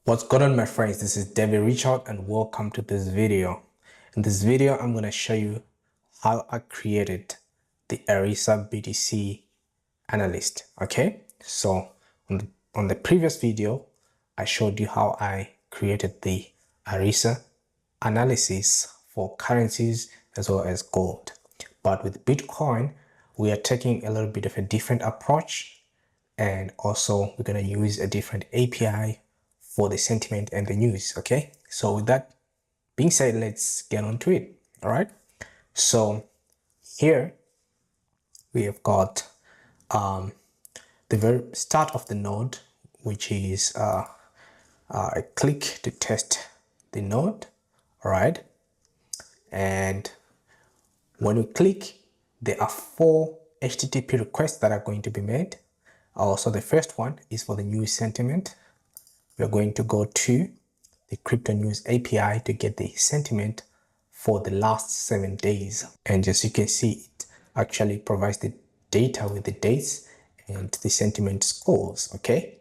What's going on, my friends? This is David Richard and welcome to this video. In this video, I'm going to show you how I created the Arrissa BTC analyst. Okay, so on the previous video, I showed you how I created the Arrissa analysis for currencies as well as gold. But with Bitcoin, we are taking a little bit of a different approach, and also we're going to use a different API for the sentiment and the news. Okay, so with that being said, let's get on to it. All right, so here we have got the very start of the node, which is I click to test the node. All right, and when we click, there are 4 HTTP requests that are going to be made. Also, the first one is for the news sentiment. We're going to go to the crypto news API to get the sentiment for the last 7 days. And as you can see, it actually provides the data with the dates and the sentiment scores. Okay.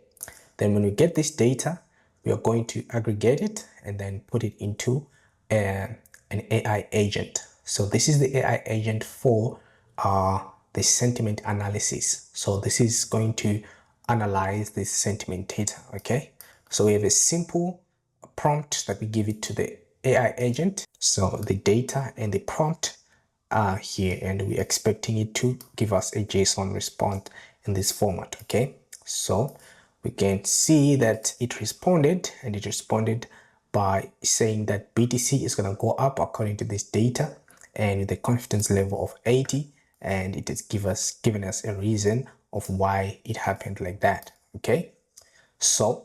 Then when we get this data, we are going to aggregate it and then put it into an AI agent. So this is the AI agent for the sentiment analysis. So this is going to analyze this sentiment data. Okay. So we have a simple prompt that we give it to the AI agent. So the data and the prompt are here, and we're expecting it to give us a JSON response in this format. Okay, so we can see that it responded, and it responded by saying that BTC is going to go up according to this data and with a confidence level of 80, and it has given us a reason of why it happened like that. Okay, so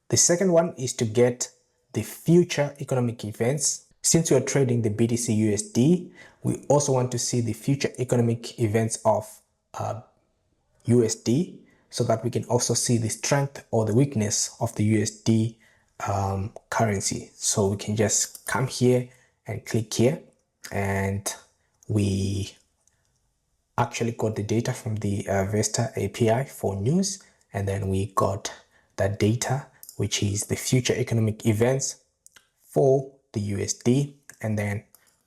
the second one is to get the future economic events. Since we are trading the BTCUSD, we also want to see the future economic events of USD, so that we can also see the strength or the weakness of the USD currency. So we can just come here and click here, and we actually got the data from the Vesta API for news, and then we got that data, which is the future economic events for the USD, and then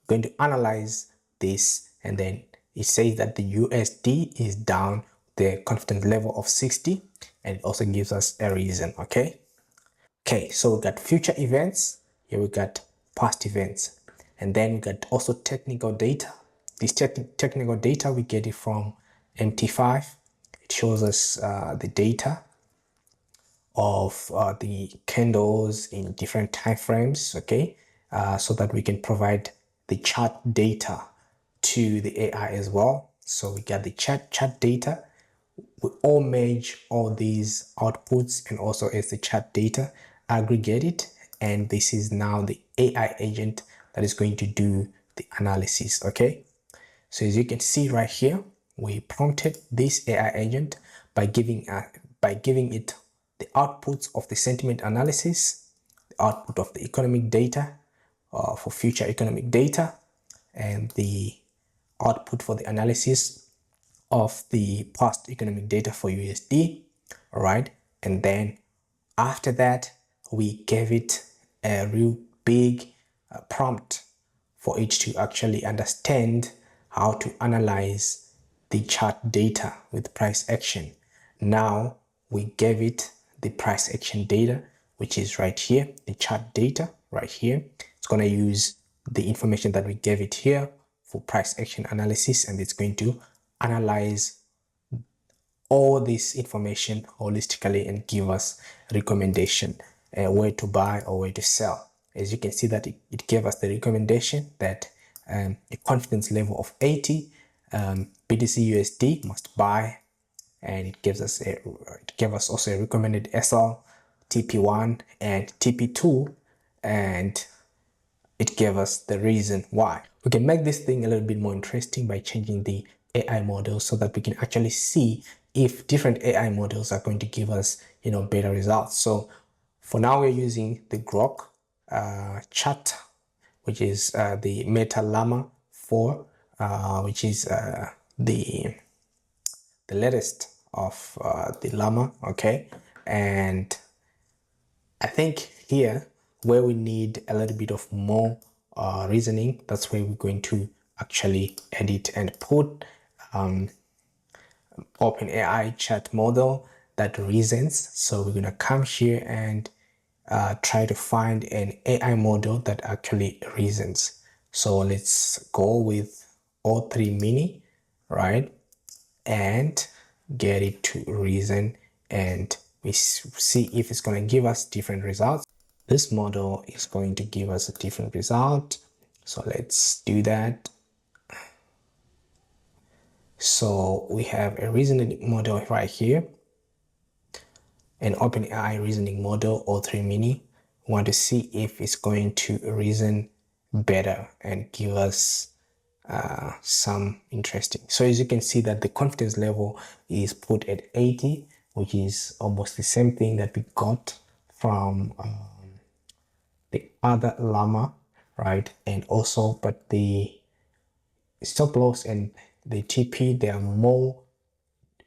going to analyze this, and then it says that the USD is down the confidence level of 60, and it also gives us a reason. Okay, so we got future events here, we got past events, and then we got also technical data. This technical data, we get it from MT5. It shows us the data of the candles in different time frames. Okay, so that we can provide the chart data to the AI as well. So we got the chart data. We all merge all these outputs and also as the chart data, aggregate it, and this is now the AI agent that is going to do the analysis. Okay, so as you can see right here, we prompted this AI agent by giving it the outputs of the sentiment analysis, the output of the economic data for future economic data, and the output for the analysis of the past economic data for USD. All right, and then after that, we gave it a real big prompt for it to actually understand how to analyze the chart data with price action. Now we gave it the price action data, which is right here, the chart data right here. It's going to use the information that we gave it here for price action analysis, and it's going to analyze all this information holistically and give us recommendation where to buy or where to sell. As you can see that it gave us the recommendation that a confidence level of 80, BTCUSD must buy, and it gave us also a recommended SL, TP1 and TP2, and it gave us the reason why. We can make this thing a little bit more interesting by changing the AI model so that we can actually see if different AI models are going to give us, better results. So for now, we're using the Grok chart, which is the Meta Llama 4, which is the latest of the Llama. Okay, and I think here where we need a little bit of more reasoning, that's where we're going to actually edit and put OpenAI chat model that reasons. So we're going to come here and try to find an AI model that actually reasons. So let's go with O3 mini, right? And get it to reason, and we see if it's going to give us different results. This model is going to give us a different result. So let's do that. So we have a reasoning model right here, an OpenAI reasoning model O3 mini. We want to see if it's going to reason better and give us some interesting. So as you can see that the confidence level is put at 80, which is almost the same thing that we got from the other llama, right? And also, but the stop loss and the TP, they are more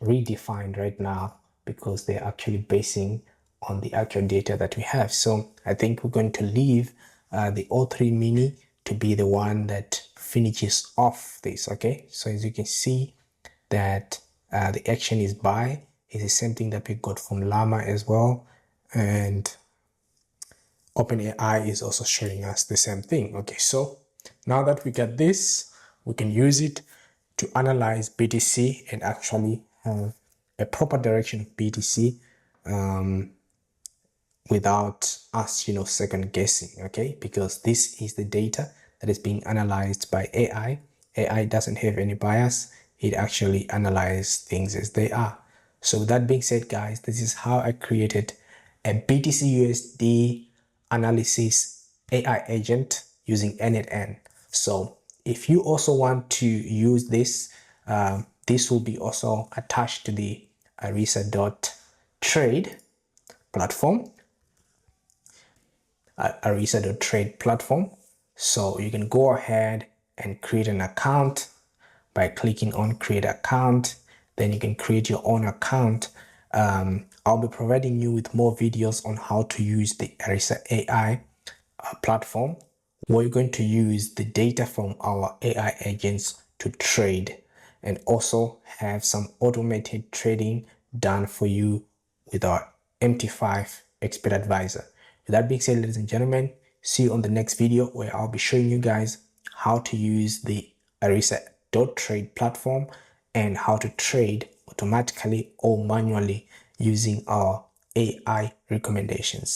redefined right now because they're actually basing on the actual data that we have. So I think we're going to leave the O3 mini to be the one that finishes off this. Okay, so as you can see that the action is buy is the same thing that we got from llama as well, and OpenAI is also showing us the same thing. Okay, so now that we get this, we can use it to analyze BTC and actually have a proper direction of BTC without us, second guessing, okay? Because this is the data that is being analyzed by AI. AI doesn't have any bias. It actually analyzes things as they are. So with that being said, guys, this is how I created a BTCUSD analysis AI agent using N8N. So if you also want to use this, this will be also attached to the Arrissa.trade platform. Arrissa.trade platform. So you can go ahead and create an account by clicking on create account. Then you can create your own account. I'll be providing you with more videos on how to use the Arrissa AI platform. We're going to use the data from our AI agents to trade and also have some automated trading done for you with our MT5 expert advisor. With that being said, ladies and gentlemen, see you on the next video where I'll be showing you guys how to use the Arrissa.trade platform and how to trade automatically or manually using our AI recommendations.